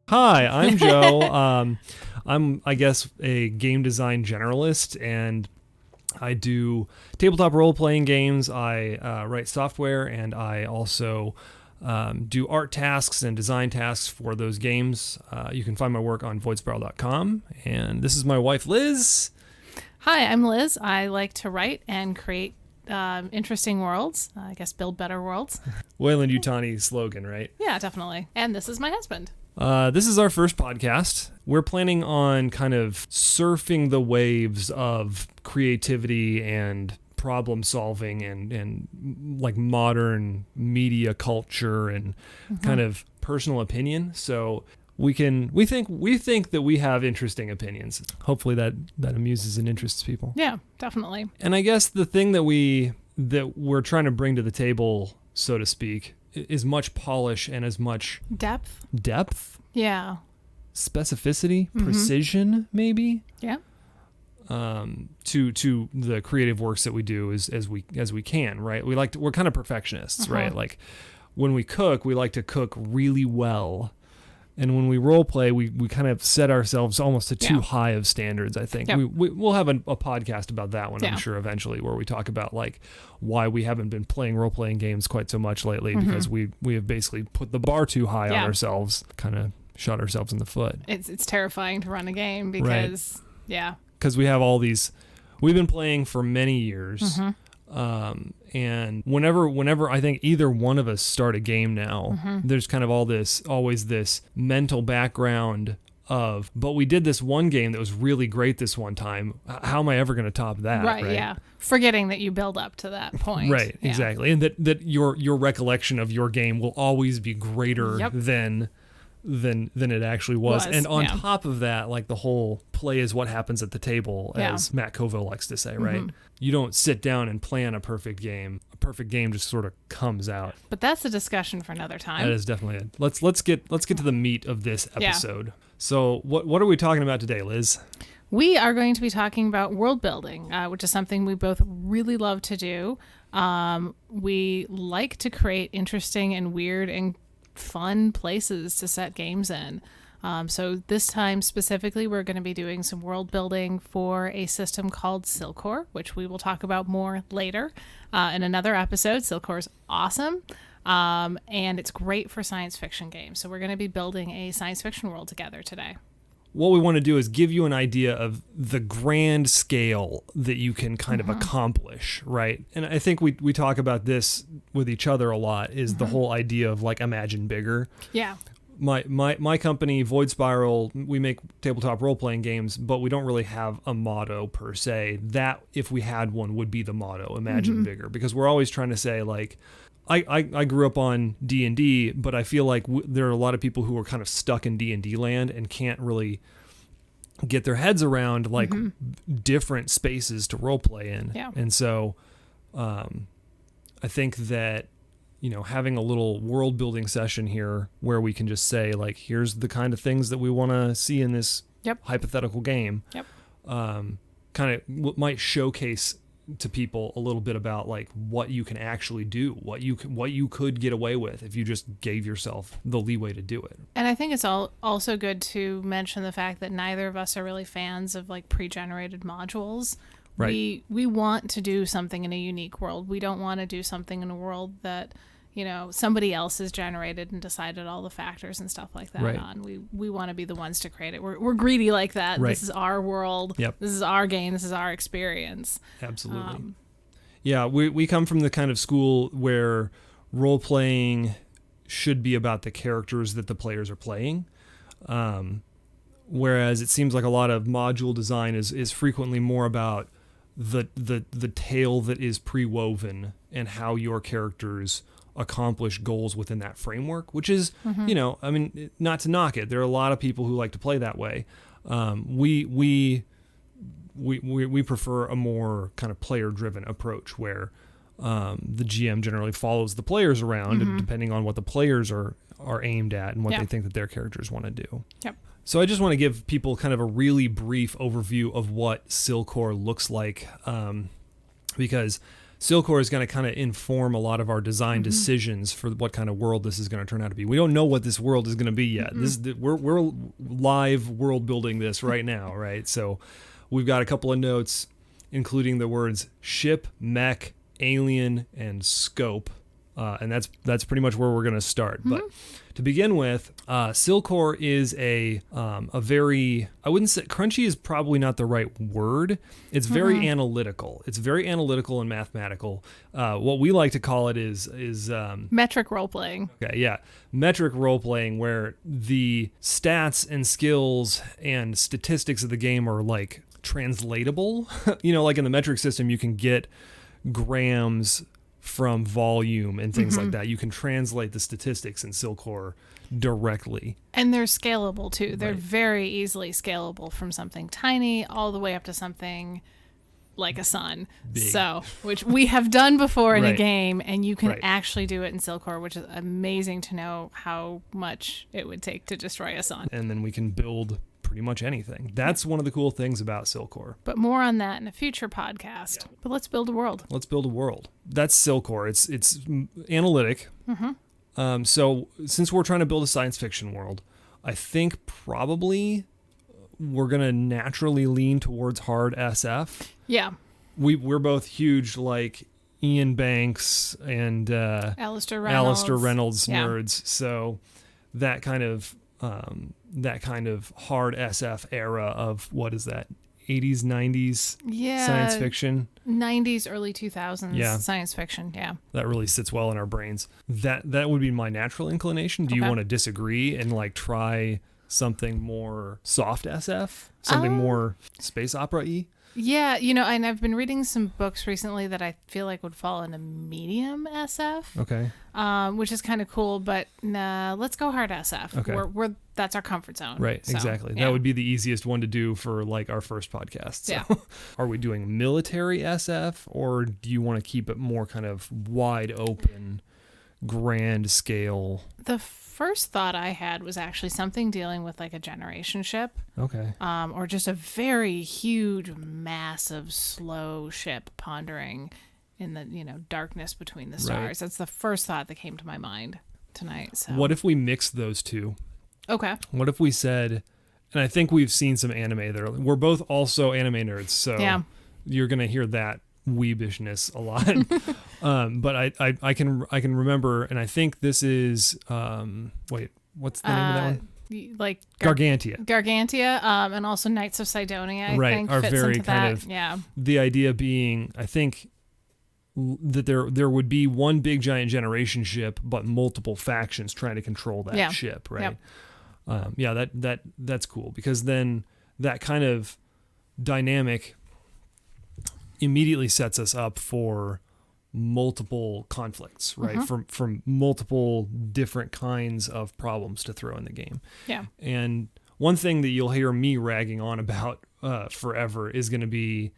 Hi, I'm Joe. I'm, I guess, a game design generalist, and I do tabletop role-playing games. I write software, and I also do art tasks and design tasks for those games. You can find my work on voidspiral.com, and this is my wife, Liz. Hi, I'm Liz. I like to write and create interesting worlds. I guess build better worlds. Wayland Yutani slogan, right? Yeah, definitely. And this is my husband. This is our first podcast. We're planning on kind of surfing the waves of creativity and problem solving and like modern media culture and kind of personal opinion. So we think that we have interesting opinions. Hopefully that amuses and interests people. Yeah, definitely. And I guess the thing that we're trying to bring to the table, so to speak, is much polish and as much depth, yeah, specificity, precision, maybe. Yeah. To the creative works that we do as we can, right? We're kind of perfectionists, right? Like when we cook, we like to cook really well. And when we role play, we kind of set ourselves almost to too high of standards, I think. Yep. We'll have a podcast about that one, I'm sure, eventually, where we talk about like why we haven't been playing role-playing games quite so much lately, because we have basically put the bar too high on ourselves, kind of shot ourselves in the foot. It's terrifying to run a game because, because we have all these, we've been playing for many years. And whenever I think either one of us start a game now, there's kind of always this mental background of, but we did this one game that was really great this one time. How am I ever going to top that? Right. Yeah. Forgetting that you build up to that point. Right. Yeah. Exactly. And that your recollection of your game will always be greater than it actually was. And on top of that, like the whole play is what happens at the table, as Matt Colville likes to say, right? You don't sit down and plan a perfect game. A perfect game just sort of comes out. But that's a discussion for another time. That is definitely it. Let's get to the meat of this episode. Yeah. So what are we talking about today, Liz? We are going to be talking about world building, which is something we both really love to do. We like to create interesting and weird and fun places to set games in. So this time specifically, we're going to be doing some world building for a system called Silcore, which we will talk about more later in another episode. Silcore is awesome, and it's great for science fiction games. So we're going to be building a science fiction world together today. What we want to do is give you an idea of the grand scale that you can kind of accomplish, right? And I think we talk about this with each other a lot, is the whole idea of like imagine bigger. Yeah. My company, Void Spiral, we make tabletop role-playing games, but we don't really have a motto per se. That, if we had one, would be the motto, imagine bigger. Because we're always trying to say, like, I grew up on D&D, but I feel like there are a lot of people who are kind of stuck in D&D land and can't really get their heads around, like, different spaces to role-play in. Yeah. And so I think that, you know, having a little world building session here where we can just say, like, here's the kind of things that we want to see in this hypothetical game, kind of might showcase to people a little bit about like what you can actually do, what you could get away with if you just gave yourself the leeway to do it. And I think it's also good to mention the fact that neither of us are really fans of like pre-generated modules. Right. We want to do something in a unique world. We don't want to do something in a world that, you know, somebody else has generated and decided all the factors and stuff like that on. We want to be the ones to create it. We're greedy like that. Right. This is our world. Yep. This is our game. This is our experience. Absolutely. Yeah, we come from the kind of school where role-playing should be about the characters that the players are playing. Whereas it seems like a lot of module design is frequently more about the tale that is pre-woven and how your characters accomplish goals within that framework, which is, you know, I mean, not to knock it. There are a lot of people who like to play that way. We prefer a more kind of player-driven approach where the GM generally follows the players around, depending on what the players are aimed at and what they think that their characters want to do. Yep. So I just want to give people kind of a really brief overview of what Silcore looks like, because Silcore is going to kind of inform a lot of our design decisions for what kind of world this is going to turn out to be. We don't know what this world is going to be yet. We're live world building this right now, right? So we've got a couple of notes, including the words ship, mech, alien, and scope. And that's pretty much where we're going to start. But to begin with, Silcore is a very, I wouldn't say, crunchy is probably not the right word. It's very analytical. It's very analytical and mathematical. What we like to call it is metric role playing. Okay, yeah. Metric role playing, where the stats and skills and statistics of the game are like translatable. Like in the metric system, you can get grams from volume and things like that. You can translate the statistics in Silcore directly. And they're scalable too. They're very easily scalable from something tiny all the way up to something like a sun. Big. So, which we have done before in a game, and you can actually do it in Silcore, which is amazing to know how much it would take to destroy a sun. And then we can build pretty much anything. That's one of the cool things about Silcore. But more on that in a future podcast. Yeah. But let's build a world. Let's build a world. That's Silcore. It's analytic. So since we're trying to build a science fiction world, I think probably we're going to naturally lean towards hard SF. Yeah. We're both huge like Ian Banks and Alistair Reynolds nerds. So that kind of hard SF era of, what is that, 80s, 90s science fiction? 90s, early 2000s science fiction, That really sits well in our brains. That would be my natural inclination. Do you want to disagree and like try something more soft SF? Something more space opera-y? Yeah, and I've been reading some books recently that I feel like would fall into medium SF. Okay. Which is kind of cool, but nah, let's go hard SF. Okay. That's our comfort zone. Right, so, exactly. That would be the easiest one to do for like our first podcast. So. Yeah. Are we doing military SF, or do you want to keep it more kind of wide open, grand scale? The first thought I had was actually something dealing with like a generation ship. Okay. Or just a very huge, massive, slow ship pondering in the, darkness between the stars. Right. That's the first thought that came to my mind tonight. So what if we mixed those two? Okay. What if we said, and I think we've seen some anime there. We're both also anime nerds, so you're going to hear that weebishness a lot. But I can remember, and I think this is what's the name of that one? Like Gargantia, and also Knights of Sidonia. I think are fits very into kind that. of the idea being, I think, that there would be one big giant generation ship, but multiple factions trying to control that ship, right? Yep. That's cool, because then that kind of dynamic immediately sets us up for multiple conflicts, right? From multiple different kinds of problems to throw in the game. Yeah. And one thing that you'll hear me ragging on about forever is going to be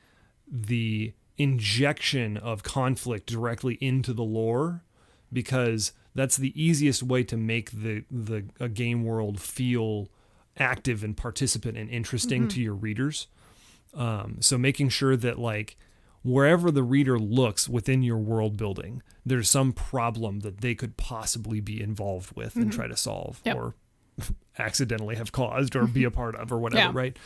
the injection of conflict directly into the lore, because that's the easiest way to make a game world feel active and participant and interesting to your readers. So making sure that like wherever the reader looks within your world building, there's some problem that they could possibly be involved with and try to solve, or accidentally have caused or be a part of or whatever, right?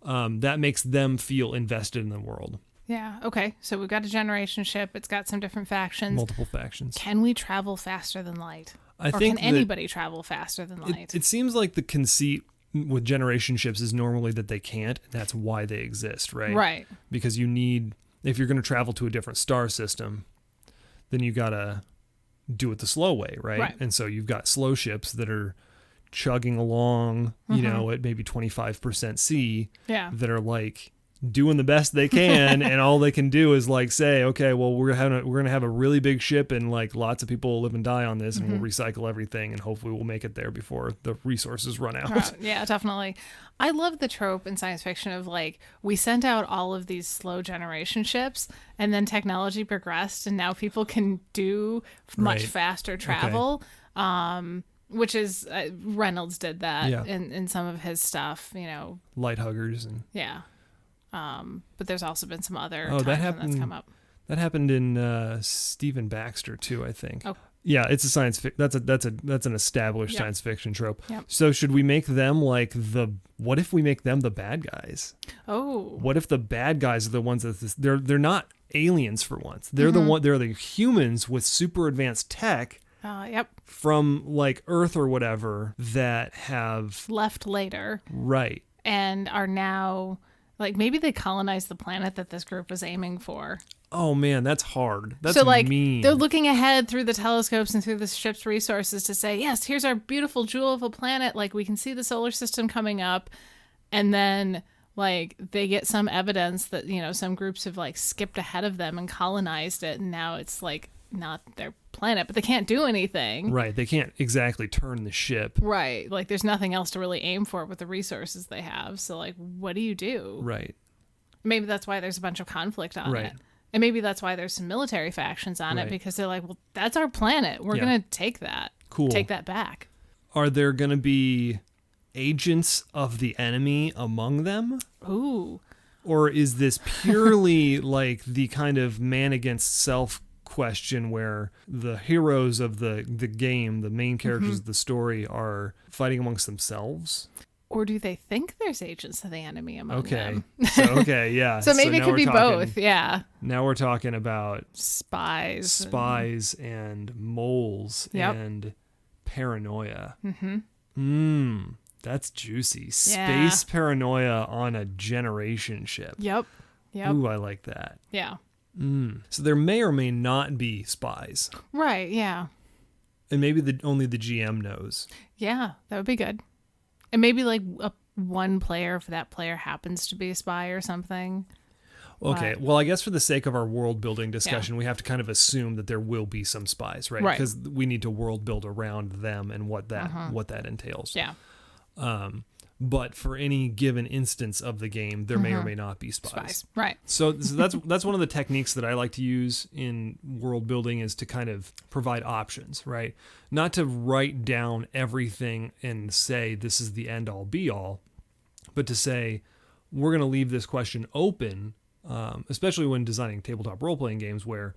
That makes them feel invested in the world. Yeah. Okay. So we've got a generation ship. It's got some different factions. Multiple factions. Can we travel faster than light? I think can anybody travel faster than light? It seems like the conceit with generation ships is normally that they can't. And that's why they exist, right? Right. Because you need, if you're going to travel to a different star system, then you got to do it the slow way, right? And so you've got slow ships that are chugging along, at maybe 25% C, that are like doing the best they can, and all they can do is like say, okay, well, we're gonna have a really big ship, and like lots of people will live and die on this, and we'll recycle everything, and hopefully we'll make it there before the resources run out. Yeah, definitely. I love the trope in science fiction of like, we sent out all of these slow generation ships, and then technology progressed, and now people can do much faster travel. Okay. Which is Reynolds did that in some of his stuff, Light huggers and but there's also been some other times when that's come up. That happened in Stephen Baxter too, I think. Oh. Yeah, it's a science fiction. That's an established science fiction trope. Yep. So should we make them like what if we make them the bad guys? Oh. What if the bad guys are the ones they're not aliens for once. They're they're the humans with super advanced tech. Yep. From like Earth or whatever that have left later. Right. And are now like maybe they colonized the planet that this group was aiming for. Oh man, that's hard. That's so like mean. They're looking ahead through the telescopes and through the ship's resources to say, yes, here's our beautiful jewel of a planet. Like we can see the solar system coming up, and then like they get some evidence that some groups have like skipped ahead of them and colonized it, and now it's like not their planet, but they can't do anything. Right. They can't exactly turn the ship. Right. Like there's nothing else to really aim for with the resources they have. So like, what do you do? Right. Maybe that's why there's a bunch of conflict on Right. it. And maybe that's why there's some military factions on Right. it, because they're like, well, that's our planet. We're going to take that. Cool. Take that back. Are there going to be agents of the enemy among them? Ooh. Or is this purely like the kind of man against self question where the heroes of the game, the main characters of the story, are fighting amongst themselves? Or do they think there's agents of the enemy among them? Okay, yeah. So maybe it could be both, yeah. Now we're talking about spies and moles and paranoia. That's juicy. Yeah. Space paranoia on a generation ship. Yep. Ooh, I like that. Yeah. So there may or may not be spies. Right, yeah. And maybe only the GM knows. Yeah, that would be good. And maybe like one player, if that player happens to be a spy or something. Okay, well, I guess for the sake of our world building discussion, we have to kind of assume that there will be some spies, right? Because we need to world build around them and what that entails. Yeah. But for any given instance of the game, there may or may not be spies. Right. So that's one of the techniques that I like to use in world building, is to kind of provide options, right? Not to write down everything and say this is the end all be all, but to say we're going to leave this question open, especially when designing tabletop role-playing games where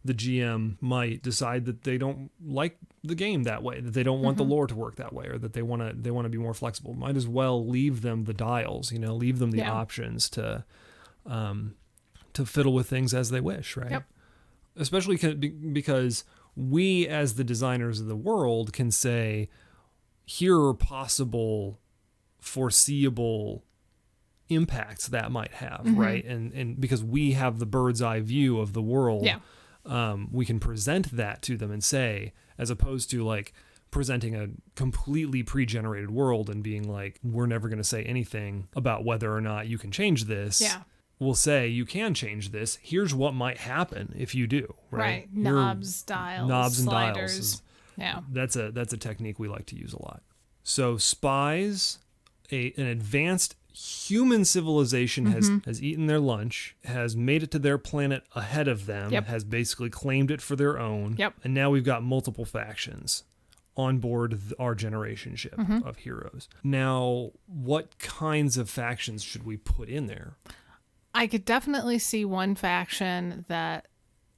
the GM might decide that they don't like the game that way, that they don't want the lore to work that way, or that they want to be more flexible. Might as well leave them the dials, leave them the options to fiddle with things as they wish, right? Yep. Especially because we, as the designers of the world, can say, here are possible, foreseeable impacts that might have, right? And because we have the bird's eye view of the world. Yeah. We can present that to them and say, as opposed to like presenting a completely pre-generated world and being like, we're never going to say anything about whether or not you can change this. Yeah. We'll say, you can change this. Here's what might happen if you do. Right. Knobs, dials, sliders. Yeah. That's a technique we like to use a lot. So spies, an advanced human civilization has eaten their lunch, has made it to their planet ahead of them, has basically claimed it for their own, and now we've got multiple factions on board our generation ship of heroes. Now, what kinds of factions should we put in there? I could definitely see one faction that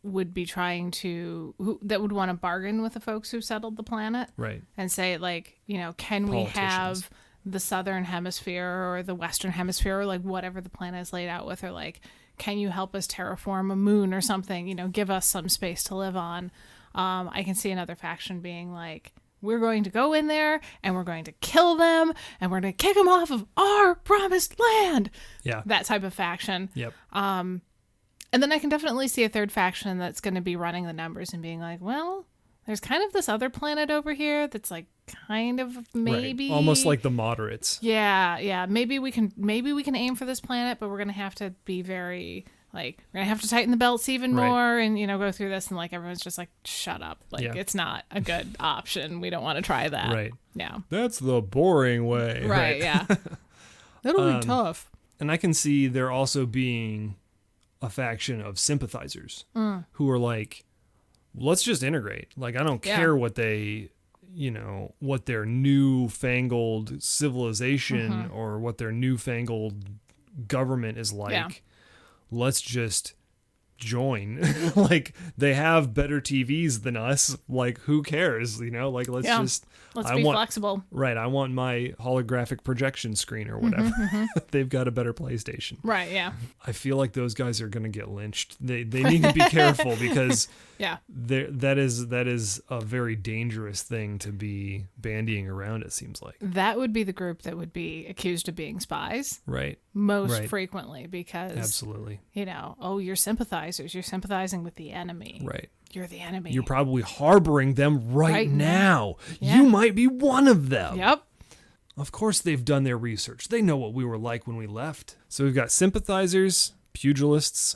would be trying to, that would want to bargain with the folks who settled the planet, right? And say like, can we have the southern hemisphere or the western hemisphere, or like whatever the planet is laid out with, or like, can you help us terraform a moon or something, give us some space to live on. I can see another faction being like, we're going to go in there and we're going to kill them and we're going to kick them off of our promised land. Yeah. That type of faction. Yep. And then I can definitely see a third faction that's going to be running the numbers and being like, well, there's kind of this other planet over here that's like kind of maybe almost like the moderates. Yeah. Maybe we can aim for this planet, but we're gonna have to be very like, we're gonna have to tighten the belts even more, and go through this, and like everyone's just like, shut up, like it's not a good option. We don't want to try that. Right. Yeah. That's the boring way. Right. Yeah. That'll be tough. And I can see there also being a faction of sympathizers who are like, let's just integrate. Like, I don't care what they, what their newfangled civilization or what their newfangled government is like. Yeah. Let's just join. Like, they have better TVs than us. Like, who cares? You know, like, let's be flexible. Right. I want my holographic projection screen or whatever. They've got a better PlayStation. Right. Yeah. I feel like those guys are going to get lynched. They need to be careful because that is a very dangerous thing to be bandying around, it seems like. That would be the group that would be accused of being spies. Right. Most frequently because, absolutely, you know, oh, you're sympathizers. You're sympathizing with the enemy. Right. You're the enemy. You're probably harboring them right now. Yeah. You might be one of them. Yep. Of course they've done their research. They know what we were like when we left. So we've got sympathizers, pugilists.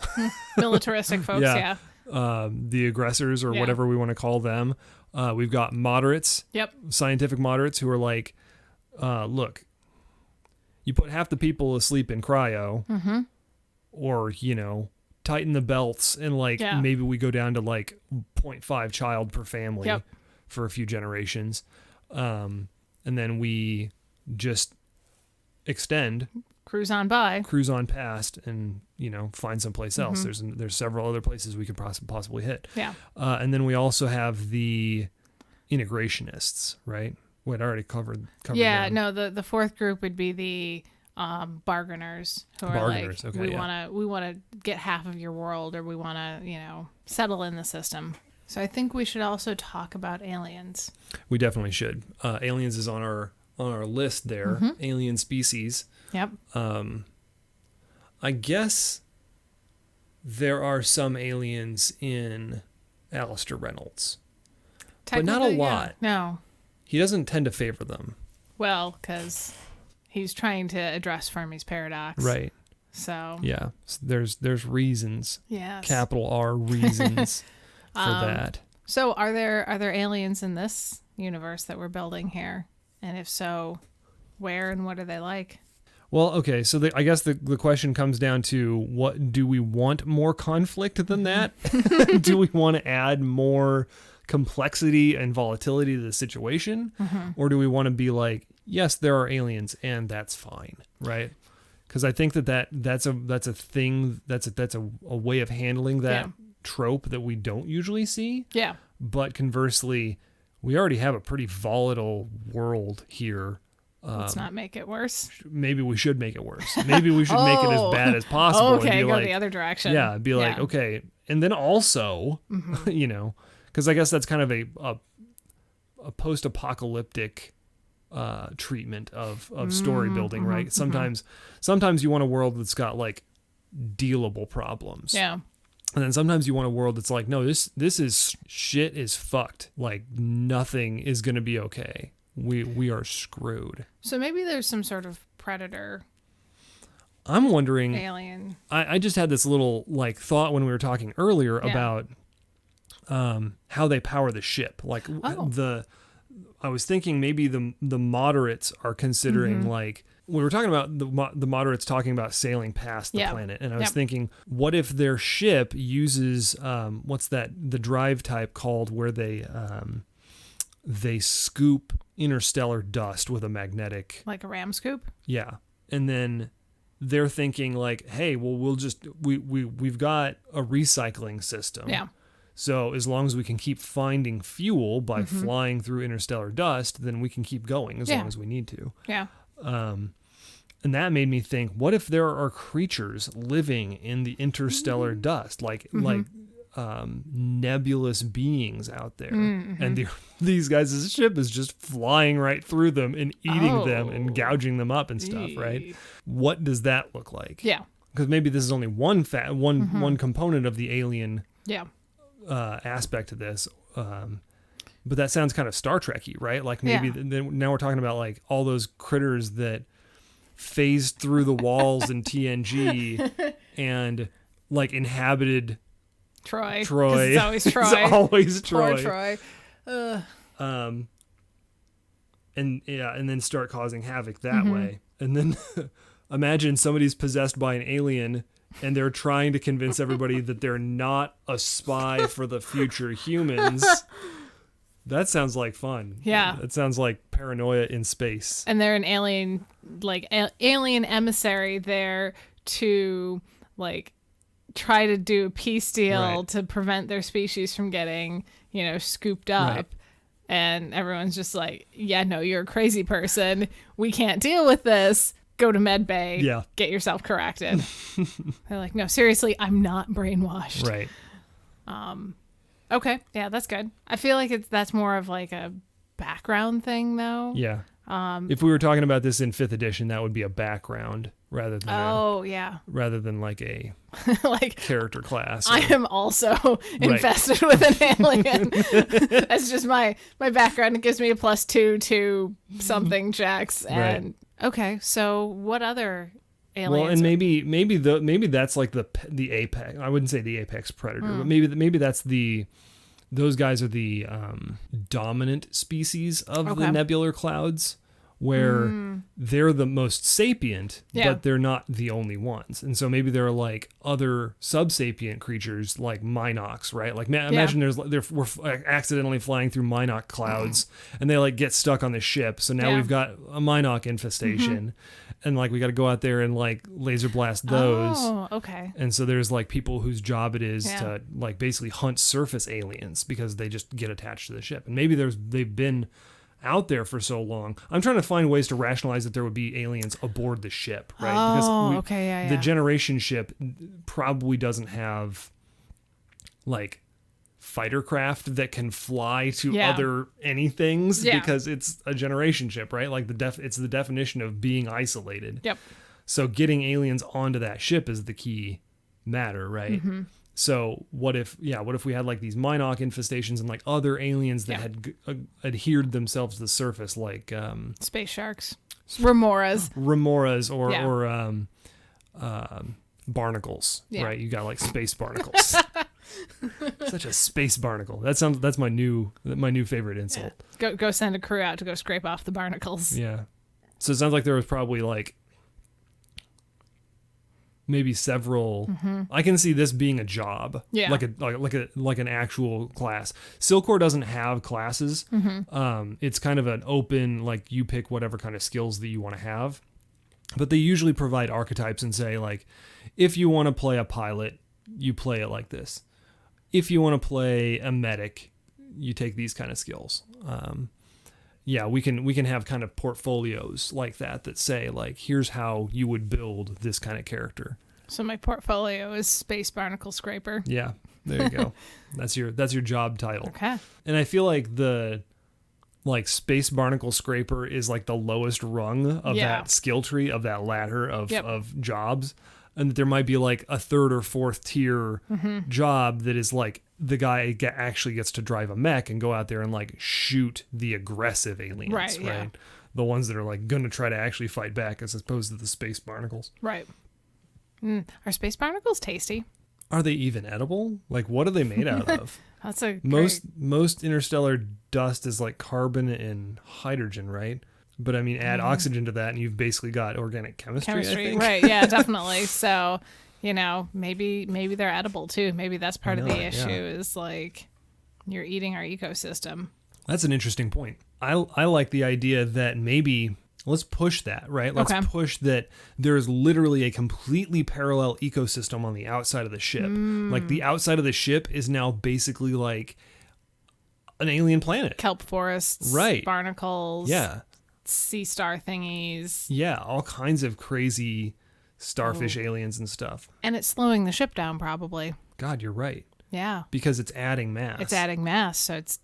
Militaristic folks, yeah. The aggressors or whatever we want to call them. We've got moderates. Yep. Scientific moderates who are like, look, you put half the people asleep in cryo or, you know, tighten the belts and like maybe we go down to like 0.5 child per family for a few generations. And then we just extend, cruise on past and, you know, find someplace else. There's several other places we could possibly hit. Yeah. And then we also have the integrationists, right? Wait, I already covered them. No, the fourth group would be the bargainers who are like, okay, we want to get half of your world, or we want to, you know, settle in the system. So I think we should also talk about aliens. We definitely should. Aliens is on our list there. Alien species. Yep. I guess there are some aliens in Alistair Reynolds, but not a lot. No. He doesn't tend to favor them. Well, because he's trying to address Fermi's paradox. Right. So. Yeah. There's reasons. Yes. Capital R reasons for that. So are there aliens in this universe that we're building here? And if so, where and what are they like? Well, okay, so I guess the question comes down to, what do we want more conflict than that? Do we want to add more complexity and volatility to the situation? Or do we want to be like, yes, there are aliens and that's fine, right? Because I think that's a thing, that's a way of handling that trope that we don't usually see. Yeah. But conversely, we already have a pretty volatile world here. Let's not make it worse. Maybe we should make it worse. Maybe we should make it as bad as possible. Okay, and go the other direction. Yeah, be like, okay. And then also, you know, because I guess that's kind of a post-apocalyptic treatment of story building, right? Sometimes you want a world that's got like dealable problems. Yeah. And then sometimes you want a world that's like, no, this is shit is fucked. Like nothing is going to be okay. We are screwed. So maybe there's some sort of predator. I'm wondering. Alien. I just had this little like thought when we were talking earlier about how they power the ship. Like I was thinking maybe the moderates are considering like, we were talking about the moderates talking about sailing past the planet, and I was thinking, what if their ship uses what's the drive type called, where they scoop interstellar dust with a magnetic, like a ram scoop? Yeah. And then they're thinking like, hey, well, we've got a recycling system. Yeah. So as long as we can keep finding fuel by flying through interstellar dust, then we can keep going as long as we need to. Yeah. And that made me think, what if there are creatures living in the interstellar dust, like nebulous beings out there, and these guys' ship is just flying right through them and eating them and gouging them up and stuff, right? What does that look like? Yeah. Because maybe this is only one component of the alien aspect to this. But that sounds kind of Star Trek-y, right? Like maybe now we're talking about like all those critters that phased through the walls in TNG and like inhabited Troy. It's always Troy. It's always Troy. Poor Troy. And then start causing havoc that way. And then imagine somebody's possessed by an alien and they're trying to convince everybody that they're not a spy for the future humans. That sounds like fun. Yeah. It sounds like Paranoia in space. And they're an alien, like alien emissary there to like try to do a peace deal Right. to prevent their species from getting, scooped up. Right. And everyone's just like, yeah, no, you're a crazy person. We can't deal with this. Go to med bay. Yeah. Get yourself corrected. They're like, no, seriously, I'm not brainwashed. Right. Okay. Yeah, that's good. I feel like that's more of like a background thing, though. Yeah. If we were talking about this in 5th edition, that would be a background rather than rather than like a like character class. I am also infested with an alien. That's just my background. It gives me a +2 to something checks. And okay, so what other aliens? Well, and maybe that's like the apex. I wouldn't say the apex predator, but maybe that's those guys are the dominant species of the nebular clouds, where they're the most sapient, but they're not the only ones. And so maybe there are like other subsapient creatures like Minox, right? Like imagine we're accidentally flying through Minox clouds and they like get stuck on the ship. So now we've got a Minox infestation. And like we got to go out there and like laser blast those. Oh, okay. And so there's like people whose job it is to like basically hunt surface aliens because they just get attached to the ship. And maybe they've been out there for so long. I'm trying to find ways to rationalize that there would be aliens aboard the ship, right? Because the generation ship probably doesn't have like fighter craft that can fly to other anythings because it's a generation ship, right? Like it's the definition of being isolated. Yep. So getting aliens onto that ship is the key matter, right? So what if we had like these Minox infestations and like other aliens that had adhered themselves to the surface, like space sharks, remoras or barnacles, right? You got like space barnacles. Such a space barnacle. That's my new favorite insult. Go send a crew out to go scrape off the barnacles. Yeah. So it sounds like there was probably like maybe several. I can see this being a job, like an actual class. Silcor doesn't have classes. It's kind of an open, like you pick whatever kind of skills that you want to have, but they usually provide archetypes and say like, if you want to play a pilot, you play it like this. If you want to play a medic, you take these kind of skills. We can have kind of portfolios like that say like, here's how you would build this kind of character. So my portfolio is Space Barnacle Scraper. Yeah, there you go. That's your job title. Okay. And I feel like the Space Barnacle Scraper is like the lowest rung of that skill tree, of that ladder of jobs. And that there might be like a 3rd or 4th tier job that is like the guy actually gets to drive a mech and go out there and like shoot the aggressive aliens, right? Yeah. The ones that are like going to try to actually fight back as opposed to the space barnacles. Right. Are space barnacles tasty? Are they even edible? Like, what are they made out of? That's a most interstellar dust is like carbon and hydrogen, right? But I mean, add oxygen to that, and you've basically got organic chemistry. I think. Right? Yeah, definitely. So, maybe they're edible too. Maybe that's part of the issue. Is like you're eating our ecosystem. That's an interesting point. I like the idea that maybe let's push that, right? Let's push that there's literally a completely parallel ecosystem on the outside of the ship. Like the outside of the ship is now basically like an alien planet. Kelp forests, right? Barnacles, yeah. Sea star thingies. Yeah, all kinds of crazy starfish aliens and stuff. And it's slowing the ship down, probably. God, you're right. Yeah. Because it's adding mass. It's adding mass, so it's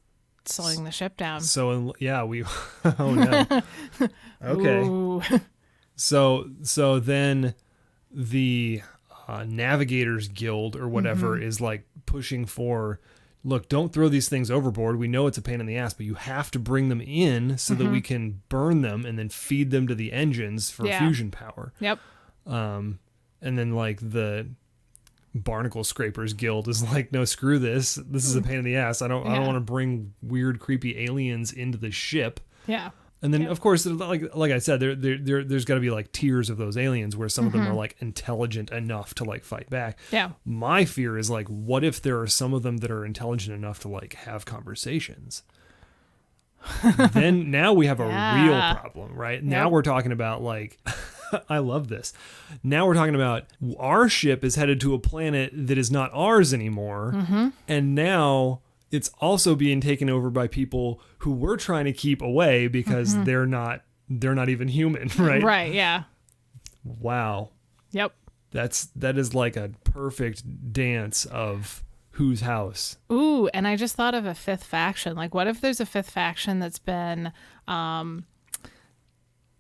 slowing the ship down. So, we... Oh, no. Okay. Ooh. So then the Navigators Guild or whatever is like pushing for... Look, don't throw these things overboard. We know it's a pain in the ass, but you have to bring them in so that we can burn them and then feed them to the engines for fusion power. Yep. And then like the Barnacle Scrapers Guild is like, no, screw this. This is a pain in the ass. I don't want to bring weird, creepy aliens into the ship. Yeah. And then, of course, like I said, there's got to be like tiers of those aliens where some of them are like intelligent enough to like fight back. Yeah. My fear is like, what if there are some of them that are intelligent enough to like have conversations? Then now we have a real problem, right? Now we're talking about like I love this. Now we're talking about our ship is headed to a planet that is not ours anymore. Mm-hmm. And now it's also being taken over by people who we're trying to keep away because they're not even human, right? Right, yeah. Wow. Yep. That is like a perfect dance of whose house. Ooh, and I just thought of a fifth faction. Like, what if there's a fifth faction that's been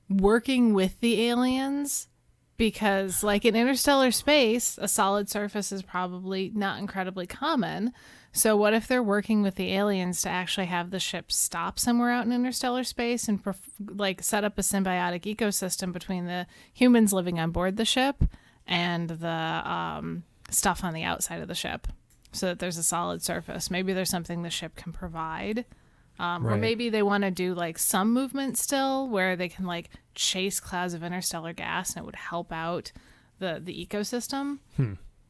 working with the aliens? Because, like, in interstellar space, a solid surface is probably not incredibly common. So what if they're working with the aliens to actually have the ship stop somewhere out in interstellar space and, like, set up a symbiotic ecosystem between the humans living on board the ship and the stuff on the outside of the ship, so that there's a solid surface? Maybe there's something the ship can provide. Or Right. maybe they want to do like some movement still where they can like chase clouds of interstellar gas and it would help out the ecosystem.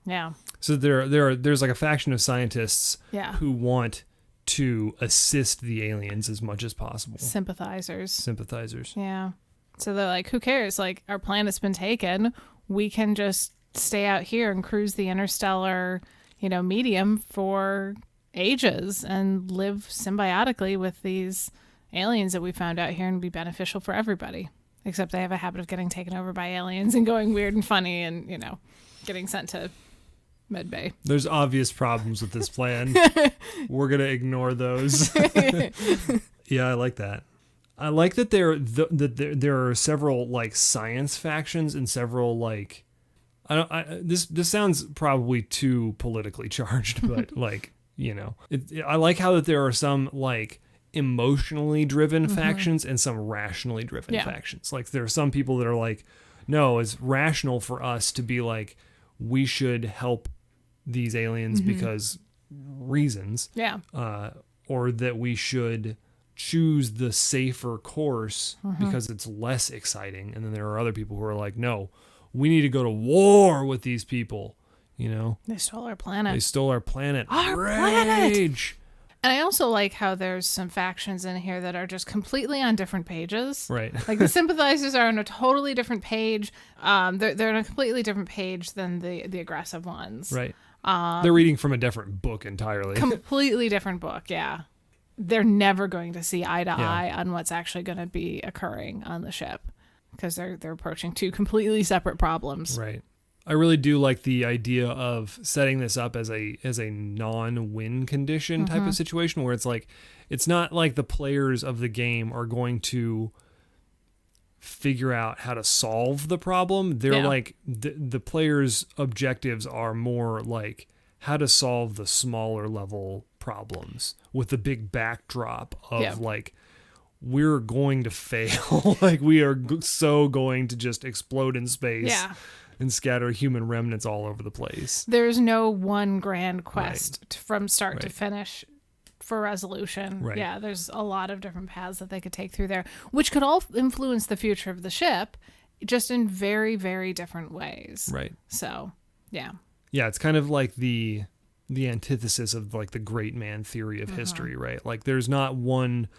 Yeah. So there's like a faction of scientists Yeah. who want to assist the aliens as much as possible. Sympathizers. Sympathizers. Yeah. So they're like, who cares? Like, our planet's been taken. We can just stay out here and cruise the interstellar, medium for ages and live symbiotically with these aliens that we found out here and be beneficial for everybody. Except they have a habit of getting taken over by aliens and going weird and funny and, getting sent to medbay. There's obvious problems with this plan. We're going to ignore those. Yeah, I like that. I like that there are several like science factions and several like this sounds probably too politically charged, but like, I like how that there are some like emotionally driven factions and some rationally driven factions. Like there are some people that are like, no, it's rational for us to be like, we should help these aliens because reasons. Yeah. Or that we should choose the safer course because it's less exciting. And then there are other people who are like, no, we need to go to war with these people. They stole our planet. They stole our planet. Our Rage. And I also like how there's some factions in here that are just completely on different pages. Right. Like the sympathizers are on a totally different page. They're on a completely different page than the aggressive ones. Right. They're reading from a different book entirely. Completely different book, yeah. They're never going to see eye to eye on what's actually going to be occurring on the ship because they're approaching two completely separate problems. Right. I really do like the idea of setting this up as a non-win condition type of situation where it's like, it's not like the players of the game are going to figure out how to solve the problem. They're like, the players' objectives are more like how to solve the smaller level problems with the big backdrop of like, we're going to fail. Like we are so going to just explode in space. Yeah. And scatter human remnants all over the place. There's no one grand quest from start to finish for resolution. Right. Yeah, there's a lot of different paths that they could take through there, which could all influence the future of the ship, just in very, very different ways. Right. So, yeah. Yeah, it's kind of like the antithesis of like the great man theory of history, right? Like there's not one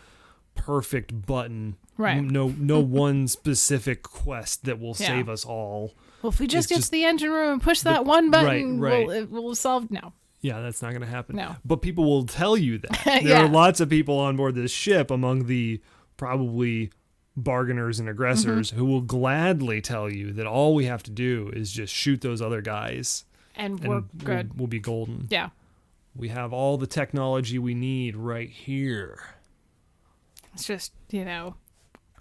perfect button. Right. No one specific quest that will save us all. Well, if we just get to the engine room and push that one button, right. we'll solve. No. Yeah, that's not going to happen. No. But people will tell you that. There are lots of people on board this ship among the probably bargainers and aggressors who will gladly tell you that all we have to do is just shoot those other guys. And we're good. We'll be golden. Yeah. We have all the technology we need right here. It's just,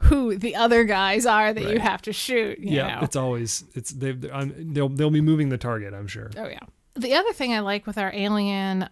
who the other guys are that you have to shoot. You know. It's always they'll be moving the target, I'm sure. Oh yeah. The other thing I like with our alien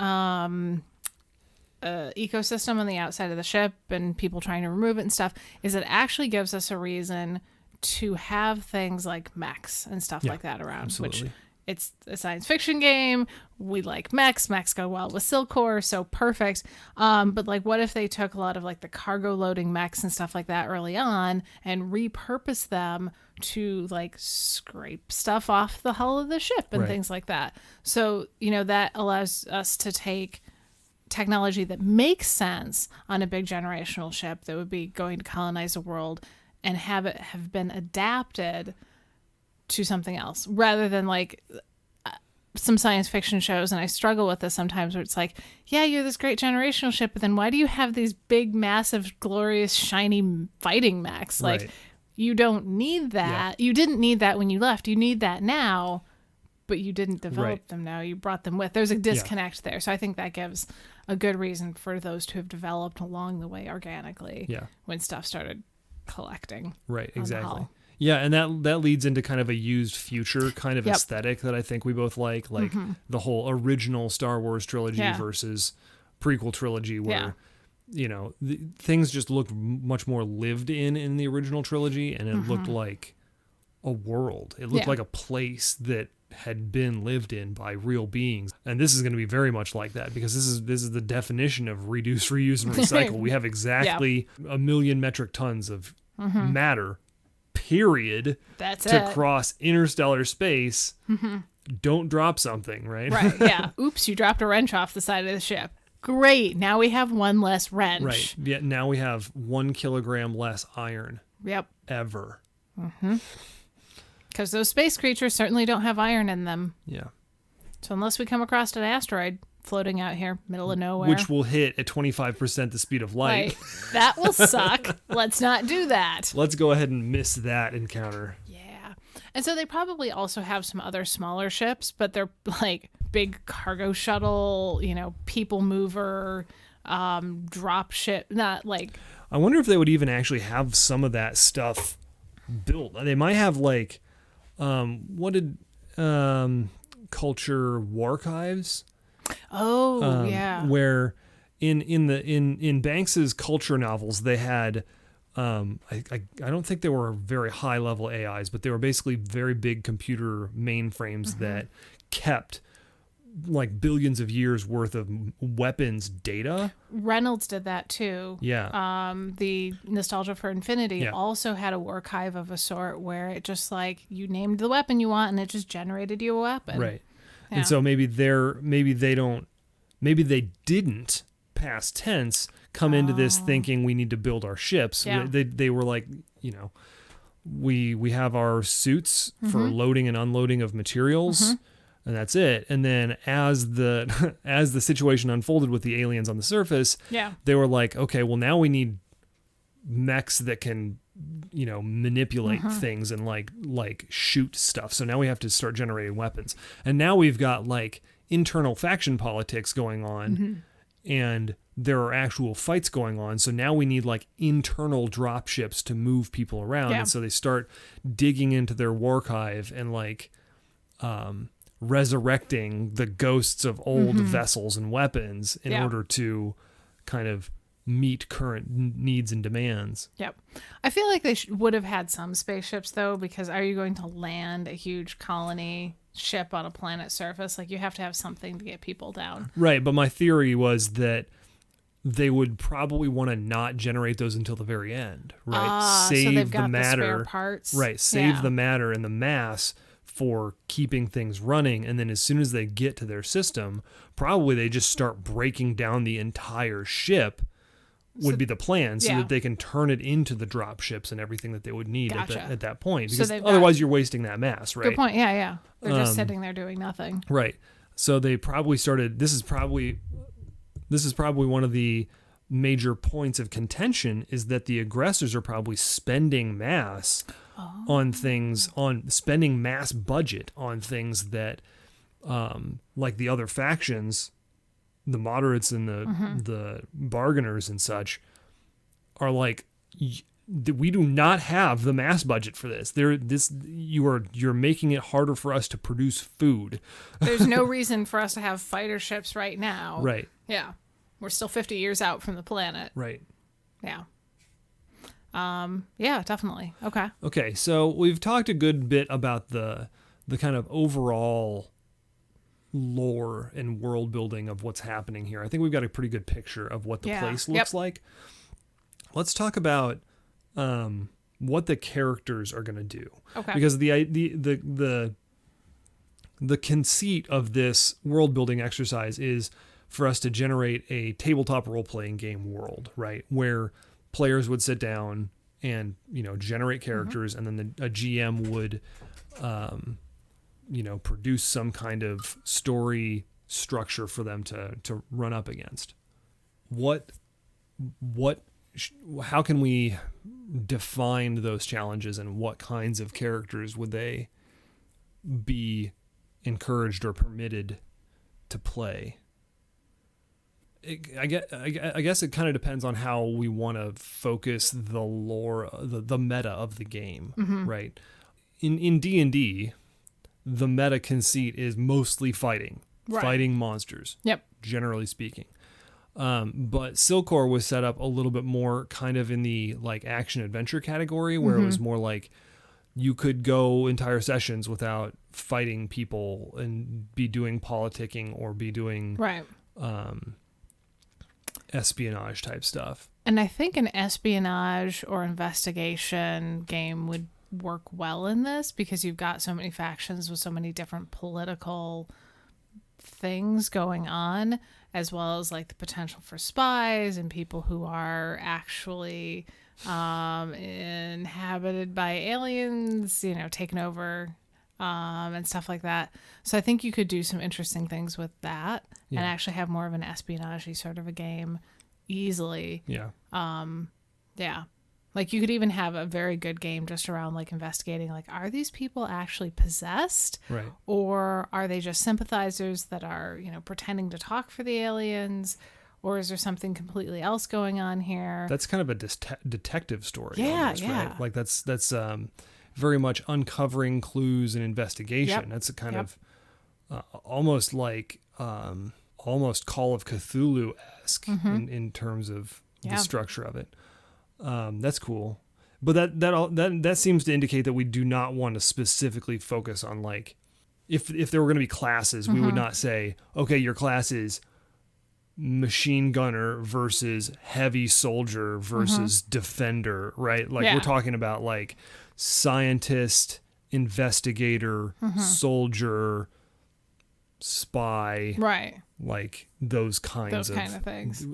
ecosystem on the outside of the ship and people trying to remove it and stuff is it actually gives us a reason to have things like mechs and stuff like that around. Absolutely. Which it's a science fiction game. We like mechs. Mechs go well with Silkor, so perfect. But like, what if they took a lot of like the cargo loading mechs and stuff like that early on and repurposed them to like scrape stuff off the hull of the ship and things like that? So, that allows us to take technology that makes sense on a big generational ship that would be going to colonize the world and have it have been adapted to something else rather than like some science fiction shows, and I struggle with this sometimes, where it's like, yeah, you're this great generational ship, but then why do you have these big, massive, glorious, shiny fighting mechs? Like, Right. you don't need that. You didn't need that when you left. You need that now, but you didn't develop them now. You brought them with. There's a disconnect there. So I think that gives a good reason for those to have developed along the way organically when stuff started collecting. Right, on the exactly. hull. Yeah, and that leads into kind of a used future kind of aesthetic that I think we both like the whole original Star Wars trilogy versus prequel trilogy, where you know things just looked much more lived in the original trilogy, and it looked like a world. It looked like a place that had been lived in by real beings, and this is going to be very much like that, because this is the definition of reduce, reuse, and recycle. We have exactly 1 million metric tons of matter. Period. That's to it. cross interstellar space. Don't drop something, right? Right. Yeah. Oops, you dropped a wrench off the side of the ship. Great. Now we have one less wrench. Right. Yeah. Now we have 1 kilogram less iron. Yep. Ever. Because those space creatures certainly don't have iron in them. Yeah. So unless we come across an asteroid floating out here, middle of nowhere, which will hit at 25% the speed of light. Right. That will suck. Let's not do that. Let's go ahead and miss that encounter. Yeah. And so they probably also have some other smaller ships, but they're like big cargo shuttle, people mover, drop ship, not like... I wonder if they would even actually have some of that stuff built. They might have like, what did Culture Warchives? Oh, yeah. Where in Banks's culture novels, they had I don't think they were very high level AIs, but they were basically very big computer mainframes that kept like billions of years worth of weapons data. Reynolds did that too. Yeah. The Nostalgia for Infinity also had a workive of a sort where it just like you named the weapon you want and it just generated you a weapon. Right. Yeah. And so maybe they didn't past tense come into this thinking we need to build our ships. Yeah. They were like, we have our suits for loading and unloading of materials, and that's it. And then as the situation unfolded with the aliens on the surface, they were like, okay, well now we need mechs that can manipulate things and like shoot stuff. So now we have to start generating weapons. And now we've got like internal faction politics going on and there are actual fights going on. So now we need like internal drop ships to move people around. And so they start digging into their warchive and like resurrecting the ghosts of old vessels and weapons in order to kind of meet current needs and demands. Yep. I feel like they would have had some spaceships though, because are you going to land a huge colony ship on a planet surface? Like you have to have something to get people down. Right. But my theory was that they would probably want to not generate those until the very end, right? Save so they've got the matter, the spare parts. Right. Save the matter and the mass for keeping things running. And then as soon as they get to their system, probably they just start breaking down the entire ship. Would be the plan, so that they can turn it into the drop ships and everything that they would need at that point. Because otherwise you're wasting that mass, right? Good point. Yeah. They're just sitting there doing nothing. Right. So they probably started. This is probably one of the major points of contention, is that the aggressors are probably spending mass on things, spending mass budget on things that, like the other factions, the moderates and the bargainers and such, are like, we do not have the mass budget for this. You're making it harder for us to produce food. There's no reason for us to have fighter ships right now. Right. Yeah. We're still 50 years out from the planet. Right. Yeah. Yeah, definitely. Okay. Okay, so we've talked a good bit about the kind of overall lore and world building of what's happening here. I think we've got a pretty good picture of what the place looks like. Let's talk about what the characters are going to do. Okay. Because the conceit of this world building exercise is for us to generate a tabletop role playing game world, right? Where players would sit down and generate characters, and then a GM would produce some kind of story structure for them to run up against. How can we define those challenges, and what kinds of characters would they be encouraged or permitted to play? I guess it kind of depends on how we want to focus the lore, the meta of the game, right? In D&D, the meta conceit is mostly fighting monsters. Yep. Generally speaking. But Silcore was set up a little bit more kind of in the like action adventure category, where it was more like you could go entire sessions without fighting people and be doing politicking or be doing espionage type stuff. And I think an espionage or investigation game would work well in this, because you've got so many factions with so many different political things going on, as well as like the potential for spies and people who are actually inhabited by aliens, taken over and stuff like that. So I think you could do some interesting things with that and actually have more of an espionage-y sort of a game easily. Yeah. Yeah. Like you could even have a very good game just around like investigating, like, are these people actually possessed? Right. Or are they just sympathizers that are, pretending to talk for the aliens? Or is there something completely else going on here? That's kind of a detective story. Yeah, almost, yeah. Right? Like that's very much uncovering clues and investigation. Yep. That's a kind of almost like almost Call of Cthulhu-esque in terms of the structure of it. That's cool. But that seems to indicate that we do not want to specifically focus on, like, if there were going to be classes, we would not say, okay, your class is machine gunner versus heavy soldier versus defender, right? Like we're talking about like scientist, investigator, soldier, spy, right? Like those kinds of things.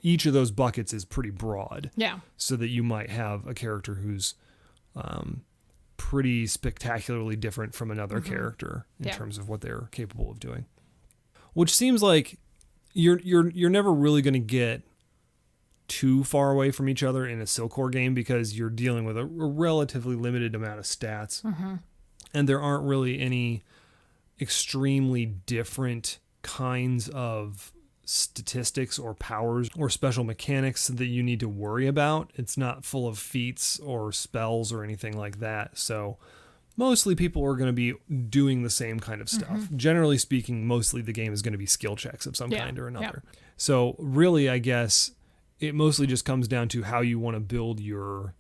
Each of those buckets is pretty broad. Yeah. So that you might have a character who's pretty spectacularly different from another character in terms of what they're capable of doing. Which seems like you're never really going to get too far away from each other in a Silcore game, because you're dealing with a relatively limited amount of stats, and there aren't really any extremely different kinds of statistics or powers or special mechanics that you need to worry about. It's not full of feats or spells or anything like that. So mostly people are going to be doing the same kind of stuff. Generally speaking, mostly the game is going to be skill checks of some kind or another. Yeah. So really, I guess it mostly just comes down to how you want to build your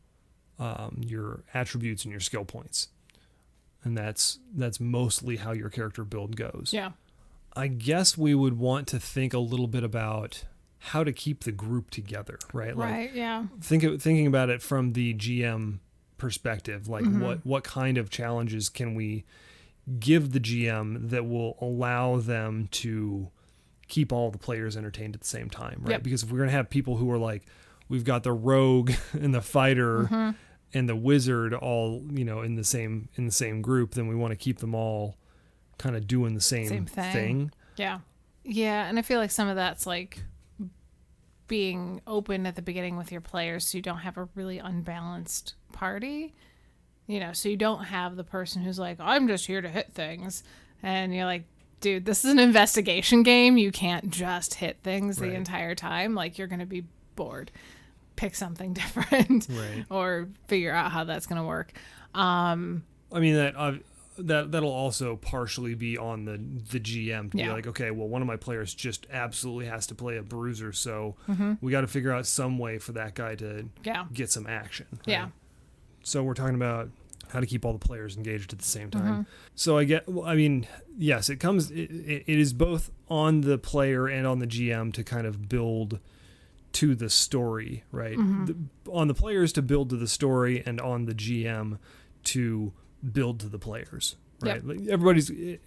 attributes and your skill points. And that's mostly how your character build goes. Yeah. I guess we would want to think a little bit about how to keep the group together, right? Right, yeah. Thinking about it from the GM perspective, like what kind of challenges can we give the GM that will allow them to keep all the players entertained at the same time, right? Yep. Because if we're going to have people who are like, we've got the rogue and the fighter and the wizard all, in the same group, then we want to keep them all kind of doing the same thing. Yeah. Yeah, and I feel like some of that's like being open at the beginning with your players so you don't have a really unbalanced party. So you don't have the person who's like, I'm just here to hit things. And you're like, dude, this is an investigation game. You can't just hit things the entire time. Like, you're going to be bored. Pick something different or figure out how that's going to work. I mean, that'll also partially be on the GM to be like, okay, well, one of my players just absolutely has to play a bruiser, so we got to figure out some way for that guy to get some action. Right? Yeah. So we're talking about how to keep all the players engaged at the same time. So yes, it is both on the player and on the GM to kind of build to the story, right? On the players to build to the story, and on the GM to build to the players, right? Yep. Like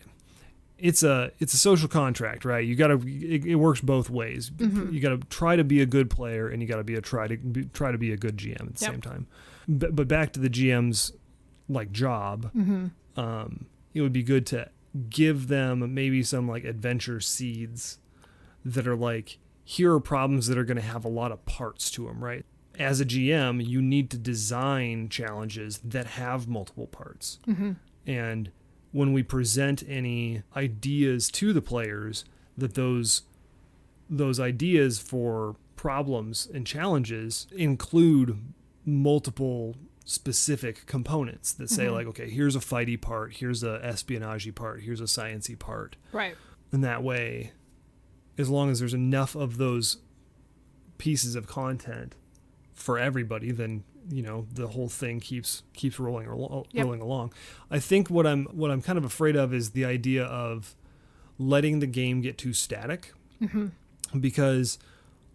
it's a social contract, right? It works both ways. You got to try to be a good player, and you got to try to be a good GM at the same time. But back to the GM's like job, it would be good to give them maybe some like adventure seeds that are like, here are problems that are going to have a lot of parts to them, right? As a GM, you need to design challenges that have multiple parts. And when we present any ideas to the players, that those ideas for problems and challenges include multiple specific components that say like, okay, here's a fighty part, here's a espionage part, here's a sciencey part. Right. And that way, as long as there's enough of those pieces of content for everybody, then the whole thing keeps rolling along. I think what I'm kind of afraid of is the idea of letting the game get too static, because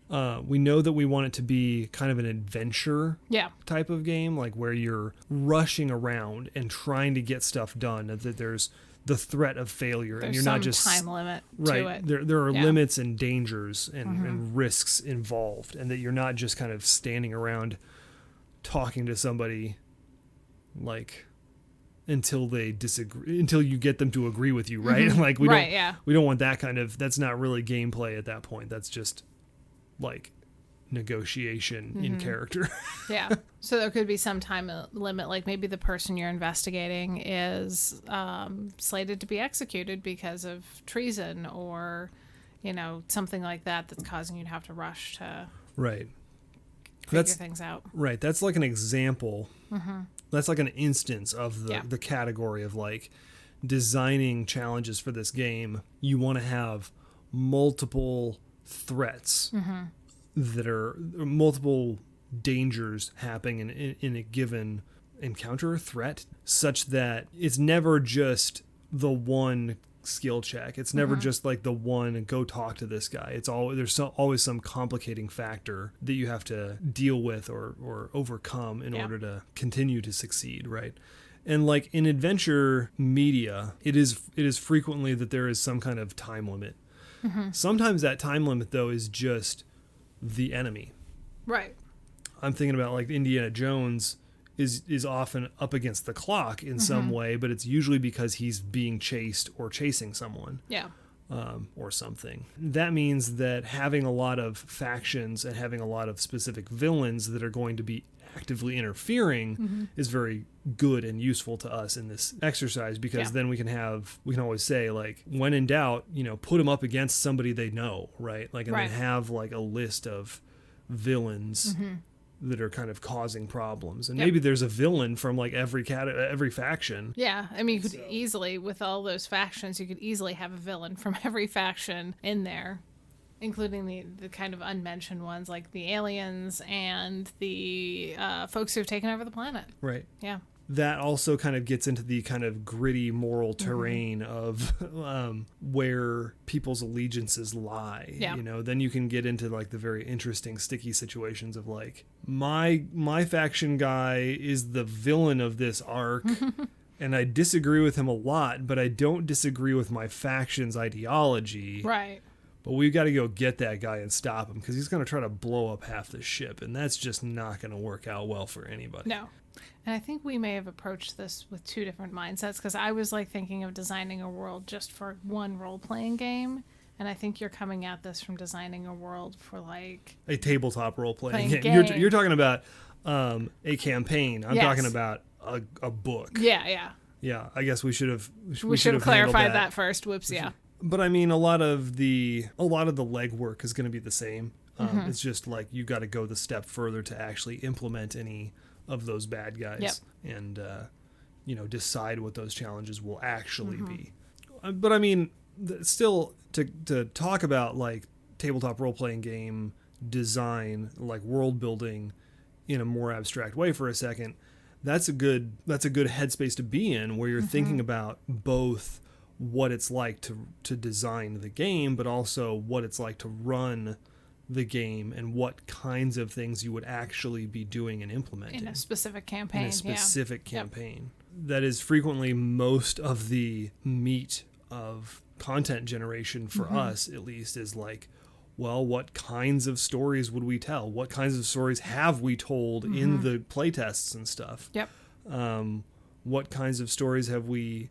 we know that we want it to be kind of an adventure type of game, like where you're rushing around and trying to get stuff done, that there's the threat of failure, There's and you're not some just time limit right. to it. There are limits and dangers and risks involved, and that you're not just kind of standing around talking to somebody like until they disagree, until you get them to agree with you, right? Like we don't want that kind of, that's not really gameplay at that point. That's just like negotiation in character. So there could be some time limit, like maybe the person you're investigating is slated to be executed because of treason, or something like that that's causing you to have to rush to figure things out. Right. That's like an example. That's like an instance of the category of like designing challenges for this game. You want to have multiple threats that are multiple dangers happening in a given encounter threat, such that it's never just the one skill check. It's never just like the one go talk to this guy. It's always always some complicating factor that you have to deal with or overcome in order to continue to succeed, right? And like in adventure media, it is frequently that there is some kind of time limit. Sometimes that time limit though is just the enemy. Right. I'm thinking about like Indiana Jones is often up against the clock in some way, but it's usually because he's being chased or chasing someone. Yeah. Or something. That means that having a lot of factions and having a lot of specific villains that are going to be actively interfering is very good and useful to us in this exercise, because then we can always say like, when in doubt, put them up against somebody they know, right? Like, and then have like a list of villains that are kind of causing problems, and maybe there's a villain from like every faction. Yeah, I mean, you could easily, with all those factions, you could easily have a villain from every faction in there, including the kind of unmentioned ones like the aliens and the folks who have taken over the planet. Right. Yeah. That also kind of gets into the kind of gritty moral terrain of where people's allegiances lie. Yeah. Then you can get into like the very interesting sticky situations of like, my faction guy is the villain of this arc and I disagree with him a lot, but I don't disagree with my faction's ideology. Right. But we've got to go get that guy and stop him, because he's going to try to blow up half the ship, and that's just not going to work out well for anybody. No. And I think we may have approached this with two different mindsets, because I was like thinking of designing a world just for one role-playing game, and I think you're coming at this from designing a world for like a tabletop role-playing game. You're talking about a campaign. I'm talking about a book. Yeah. Yeah, I guess we should have clarified that first. Whoops, yeah. But I mean, a lot of the legwork is going to be the same. It's just like you got to go the step further to actually implement any of those bad guys and decide what those challenges will actually be. But I mean, still to talk about like tabletop role-playing game design, like world building in a more abstract way for a second, that's a good headspace to be in, where you're thinking about both what it's like to design the game, but also what it's like to run the game and what kinds of things you would actually be doing and implementing in a specific campaign. That is frequently most of the meat of content generation for us, at least, is like, well, what kinds of stories would we tell? What kinds of stories have we told in the playtests and stuff? Yep. what kinds of stories have we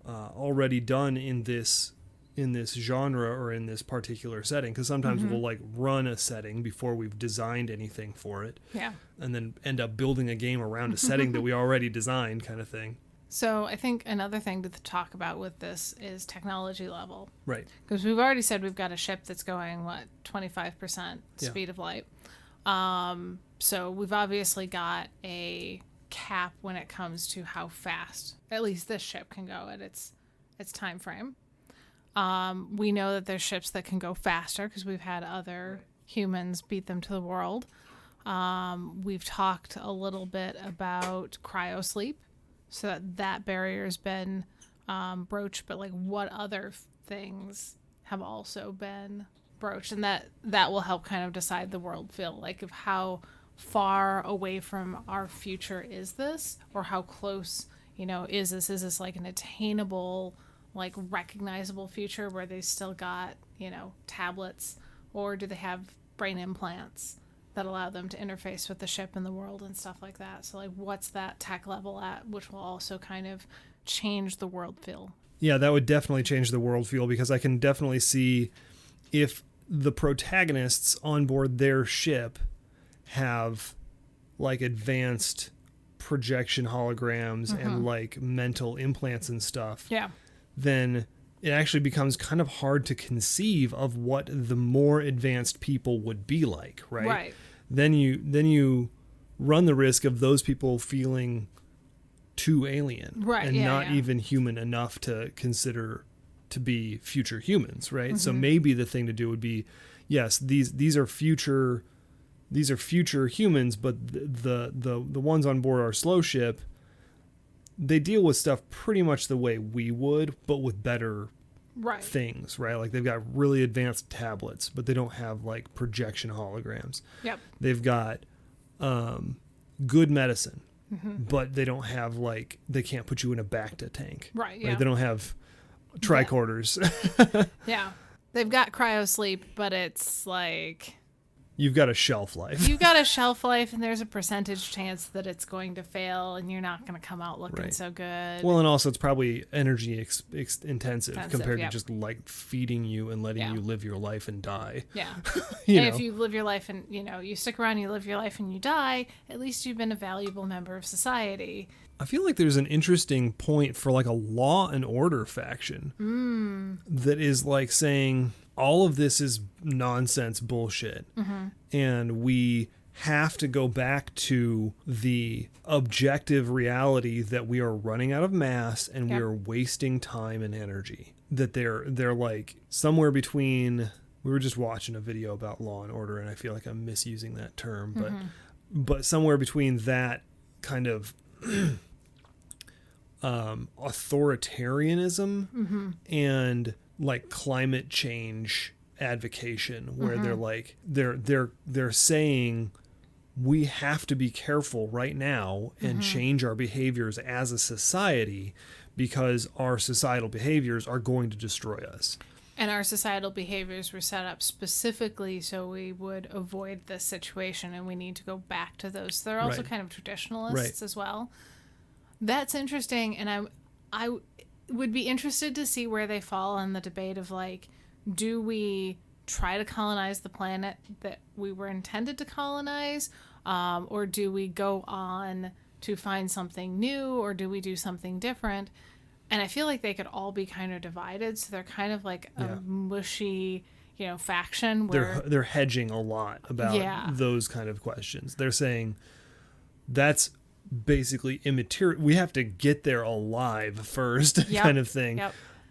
already done in this genre or in this particular setting, because sometimes we'll like run a setting before we've designed anything for it, and then end up building a game around a setting that we already designed, kind of thing. So I think another thing to talk about with this is technology level, right? Because we've already said we've got a ship that's going 25% speed of light. So we've obviously got a cap when it comes to how fast at least this ship can go at its time frame. We know that there's ships that can go faster because we've had other humans beat them to the world. We've talked a little bit about cryosleep, so that barrier has been broached, but like what other things have also been broached, and that will help kind of decide the world feel like of how far away from our future is this, or how close, is this like an attainable, like recognizable future where they still got, tablets, or do they have brain implants that allow them to interface with the ship and the world and stuff like that? So like what's that tech level at, which will also kind of change the world feel. Yeah, that would definitely change the world feel, because I can definitely see if the protagonists on board their ship have like advanced projection holograms and like mental implants and stuff, then it actually becomes kind of hard to conceive of what the more advanced people would be like, right? Then you run the risk of those people feeling too alien, and not even human enough to consider to be future humans, right? So maybe the thing to do would be, yes, these are future humans, but the ones on board our slow ship, they deal with stuff pretty much the way we would, but with better things, right? Like they've got really advanced tablets, but they don't have like projection holograms. They've got good medicine, but they don't have like, they can't put you in a Bacta tank. Right? They don't have tricorders. They've got cryosleep, but it's like, you've got a shelf life. And there's a percentage chance that it's going to fail, and you're not going to come out looking so good. Well, and also it's probably energy intensive compared to just like feeding you and letting you live your life and die. If you live your life and, you stick around, you live your life and you die, at least you've been a valuable member of society. I feel like there's an interesting point for like a Law and Order faction that is like saying, all of this is nonsense bullshit. And we have to go back to the objective reality that we are running out of mass and we are wasting time and energy. That they're like somewhere between, we were just watching a video about Law and Order, and I feel like I'm misusing that term, but somewhere between that kind of authoritarianism and like climate change advocation, where they're like they're saying we have to be careful right now and change our behaviors as a society, because our societal behaviors are going to destroy us. And our societal behaviors were set up specifically so we would avoid this situation, and we need to go back to those. They're also kind of traditionalists as well. That's interesting, and I would be interested to see where they fall on the debate of like, do we try to colonize the planet that we were intended to colonize, or do we go on to find something new, or do we do something different? And I feel like they could all be kind of divided, so they're kind of like a mushy, faction where they're hedging a lot about those kind of questions. They're saying that's basically immaterial. We have to get there alive first, kind of thing.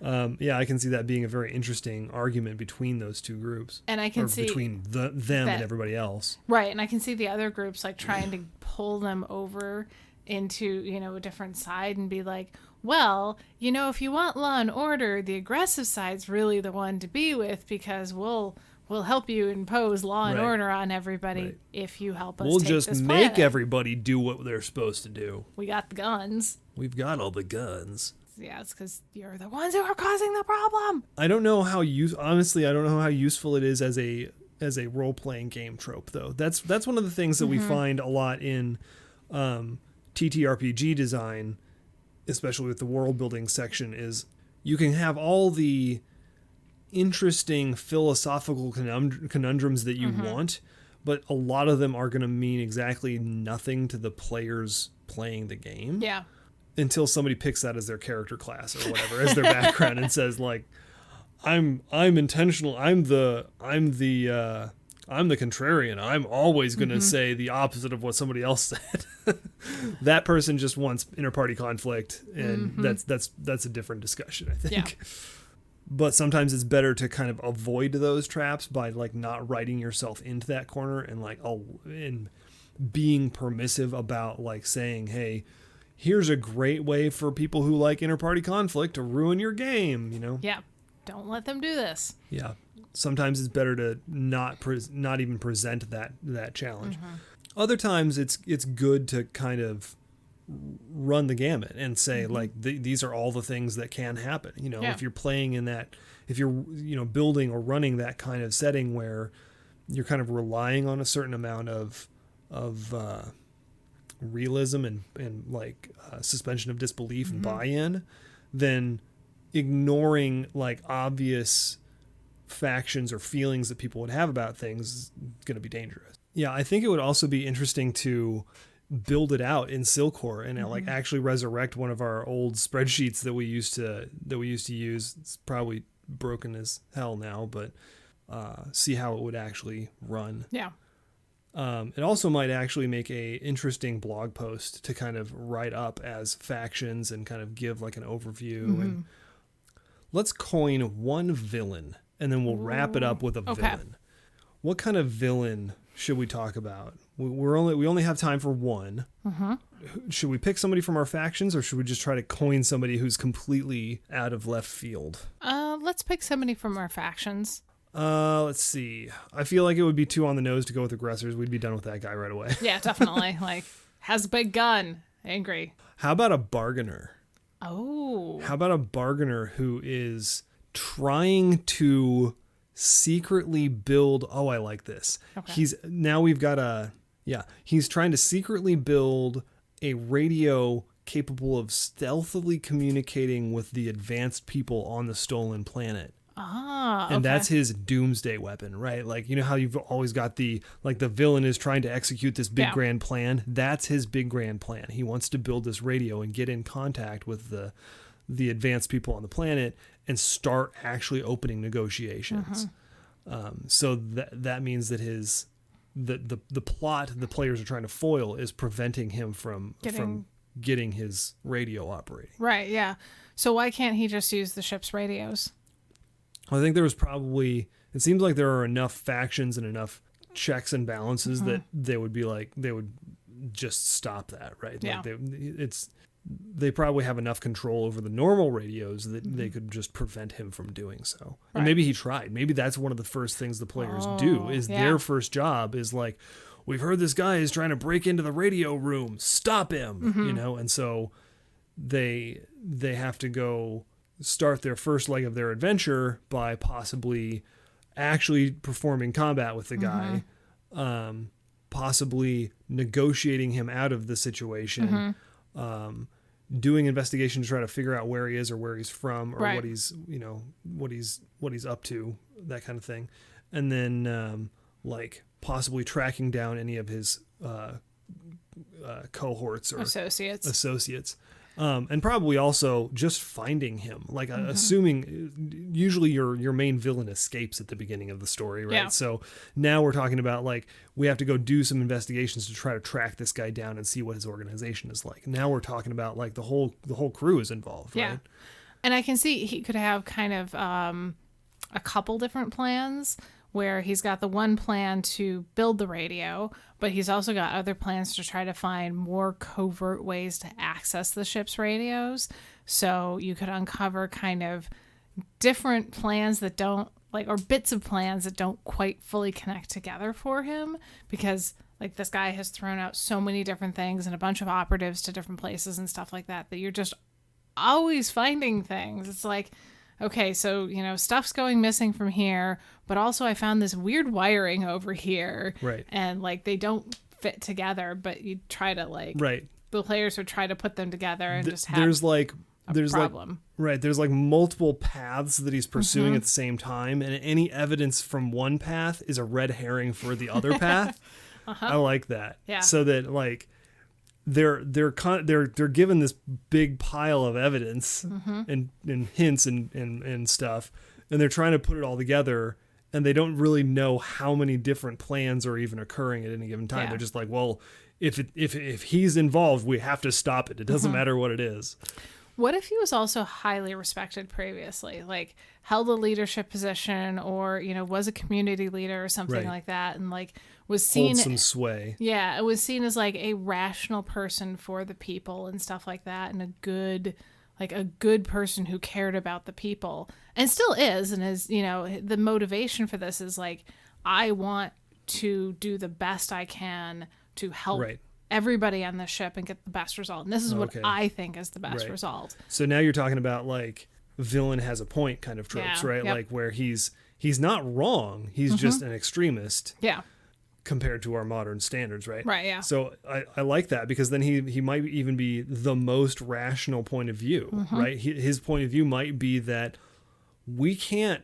I can see that being a very interesting argument between those two groups, and I can see between them and everybody else. Right, and I can see the other groups like trying to pull them over into a different side and be like, well, if you want Law and Order, the aggressive side's really the one to be with, because we'll help you impose Law and Order on everybody if you help us. We'll take just this make planet. Everybody do what they're supposed to do. We got the guns. We've got all the guns. Yeah, it's because you're the ones who are causing the problem. I don't know how honestly, I don't know how useful it is as a role-playing game trope, though. That's one of the things that we find a lot in TTRPG design, especially with the world building section, is you can have all the interesting philosophical conundrums that you want, but a lot of them are going to mean exactly nothing to the players playing the game. Yeah. Until somebody picks that as their character class or whatever, as their background, and says like, I'm intentional. I'm the contrarian. I'm always going to say the opposite of what somebody else said. That person just wants inter-party conflict, and that's a different discussion, I think. Yeah. But sometimes it's better to kind of avoid those traps by like not writing yourself into that corner, and like and being permissive about like saying, hey, here's a great way for people who like inter-party conflict to ruin your game, you know? Yeah. Don't let them do this. Yeah. Sometimes it's better to not even present that challenge. Other times it's good to kind of run the gamut and say like these are all the things that can happen. You know, if you're playing in that, if you're building or running that kind of setting where you're kind of relying on a certain amount of realism and like suspension of disbelief and buy-in, then ignoring like obvious factions or feelings that people would have about things is going to be dangerous. Yeah, I think it would also be interesting to build it out in Silcore and like actually resurrect one of our old spreadsheets that we used to use. It's probably broken as hell now, but see how it would actually run. Yeah. It also might actually make a interesting blog post to kind of write up as factions and kind of give like an overview. And let's coin one villain, and then we'll wrap it up with a villain. What kind of villain should we talk about? We only have time for one. Should we pick somebody from our factions, or should we just try to coin somebody who's completely out of left field? Let's pick somebody from our factions. Let's see. I feel like it would be too on the nose to go with aggressors. We'd be done with that guy right away. Yeah, definitely. Like, has a big gun. Angry. How about a bargainer? Oh. How about a bargainer who is trying to secretly build... Oh, I like this. Okay. He's trying to secretly build a radio capable of stealthily communicating with the advanced people on the stolen planet. And that's his doomsday weapon, right? Like, you know how you've always got the villain is trying to execute this big grand plan. That's his big grand plan. He wants to build this radio and get in contact with the advanced people on the planet and start actually opening negotiations. So that means that the plot the players are trying to foil is preventing him from getting his radio operating. Right. Yeah. So why can't he just use the ship's radios? I think there was probably, it seems like there are enough factions and enough checks and balances that they would just stop that, right? Yeah. Like they probably have enough control over the normal radios that they could just prevent him from doing so. Right. And maybe he tried. Maybe that's one of the first things the players do is their first job is like, we've heard this guy is trying to break into the radio room. Stop him, And so they have to go start their first leg of their adventure by possibly actually performing combat with the guy, possibly negotiating him out of the situation, doing investigation to try to figure out where he is or where he's from or what he's up to, that kind of thing. And then like possibly tracking down any of his cohorts or associates. And probably also just finding him, like assuming usually your main villain escapes at the beginning of the story, right? Yeah. So now we're talking about like we have to go do some investigations to try to track this guy down and see what his organization is like. Now we're talking about like the whole crew is involved, right? And I can see he could have kind of a couple different plans where he's got the one plan to build the radio, but he's also got other plans to try to find more covert ways to access the ship's radios. So you could uncover kind of different plans that don't or bits of plans that don't quite fully connect together for him, because like this guy has thrown out so many different things and a bunch of operatives to different places and stuff like that you're just always finding things. It's like, okay, so, stuff's going missing from here, but also I found this weird wiring over here. Right. And, they don't fit together, but you try to, Right. the players would try to put them together and just have there's problem. There's like multiple paths that he's pursuing at the same time, and any evidence from one path is a red herring for the other path. I like that. Yeah. So that like they're given this big pile of evidence and hints and stuff, and they're trying to put it all together, and they don't really know how many different plans are even occurring at any given time. Yeah. They're just like, well, if he's involved, we have to stop it. It doesn't matter what it is. What if he was also highly respected previously, like held a leadership position, or was a community leader or something like that, and like was seen Hold some sway. Yeah, it was seen as like a rational person for the people and stuff like that, and a good person who cared about the people, and still is, and is the motivation for this is like, I want to do the best I can to help everybody on the ship and get the best result. And this is what I think is the best result. So now you're talking about like villain has a point kind of tropes, right? Yep. Like where he's not wrong. He's just an extremist. Yeah. Compared to our modern standards, right? Right, yeah. So I like that, because then he might even be the most rational point of view, right? His point of view might be that we can't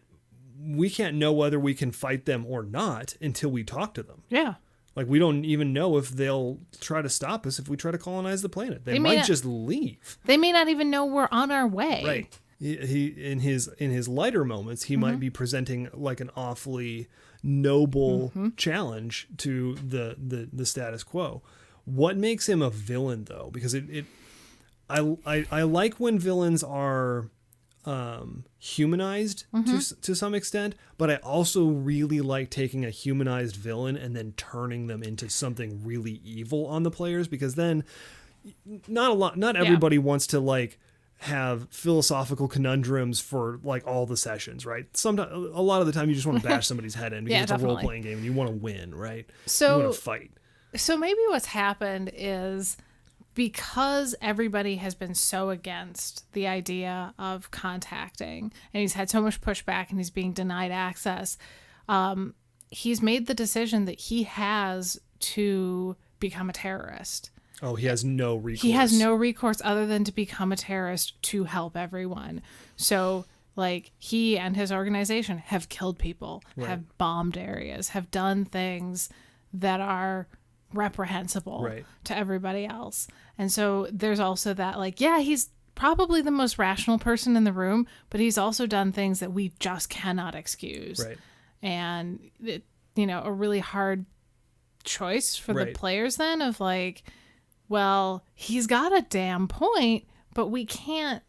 know whether we can fight them or not until we talk to them. Yeah. Like, we don't even know if they'll try to stop us if we try to colonize the planet. They might just leave. They may not even know we're on our way. Right. He in his lighter moments, he might be presenting like an awfully noble challenge to the status quo. What makes him a villain, though? Because I like when villains are humanized to some extent, but I also really like taking a humanized villain and then turning them into something really evil on the players, because then not everybody wants to like have philosophical conundrums for like all the sessions, right? Sometimes, a lot of the time, you just want to bash somebody's head in because it's a role-playing game and you want to win, right? So you want to fight. So maybe what's happened is, because everybody has been so against the idea of contacting, and he's had so much pushback and he's being denied access, he's made the decision that he has to become a terrorist. Oh, he has no recourse. He has no recourse other than to become a terrorist to help everyone. So, like, he and his organization have killed people, have bombed areas, have done things that are reprehensible to everybody else. And so there's also that, like, yeah, he's probably the most rational person in the room, but he's also done things that we just cannot excuse. Right. And, a really hard choice for the players then of like, well, he's got a damn point, but we can't.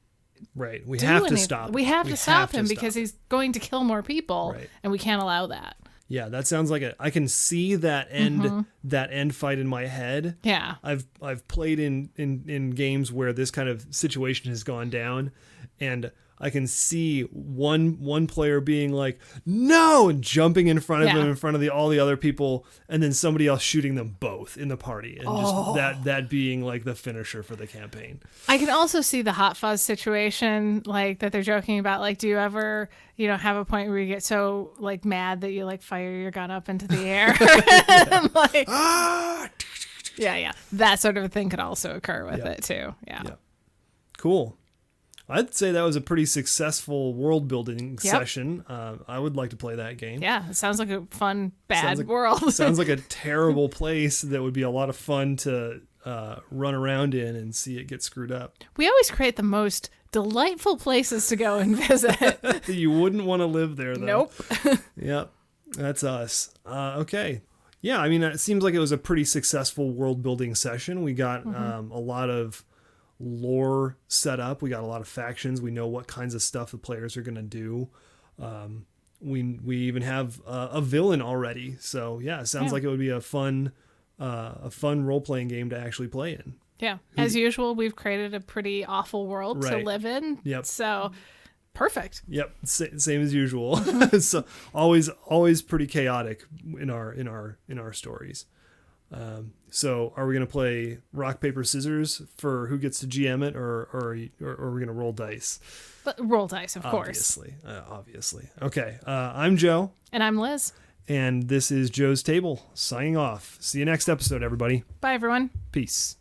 Right. We have to stop him. We have to stop him because he's going to kill more people, and we can't allow that. Yeah, that sounds like I can see that end fight in my head. Yeah. I've played in games where this kind of situation has gone down, and I can see one player being like, no, and jumping in front of him in front of all the other people, and then somebody else shooting them both in the party, and just that being like the finisher for the campaign. I can also see the Hot Fuzz situation, like that they're joking about. Like, do you ever, have a point where you get so like mad that you like fire your gun up into the air? And, like, yeah, that sort of a thing could also occur with it too. Yeah. Cool. I'd say that was a pretty successful world building session. I would like to play that game. Yeah, it sounds like a fun, bad world. Sounds like a terrible place that would be a lot of fun to run around in and see it get screwed up. We always create the most delightful places to go and visit. You wouldn't want to live there, though. Nope. Yep, that's us. Okay. Yeah, I mean, it seems like it was a pretty successful world building session. We got a lot of lore set up. We got a lot of factions. We know what kinds of stuff the players are going to do. We even have a villain already. So yeah, it sounds like it would be a fun role-playing game to actually play in. Yeah. As usual, we've created a pretty awful world to live in. Yep. So perfect. Yep. Same as usual. So always pretty chaotic in our stories. So are we going to play rock, paper, scissors for who gets to GM it, or are we going to roll dice? But roll dice, of course. Obviously. Okay. I'm Joe. And I'm Liz. And this is Joe's Table, signing off. See you next episode, everybody. Bye, everyone. Peace.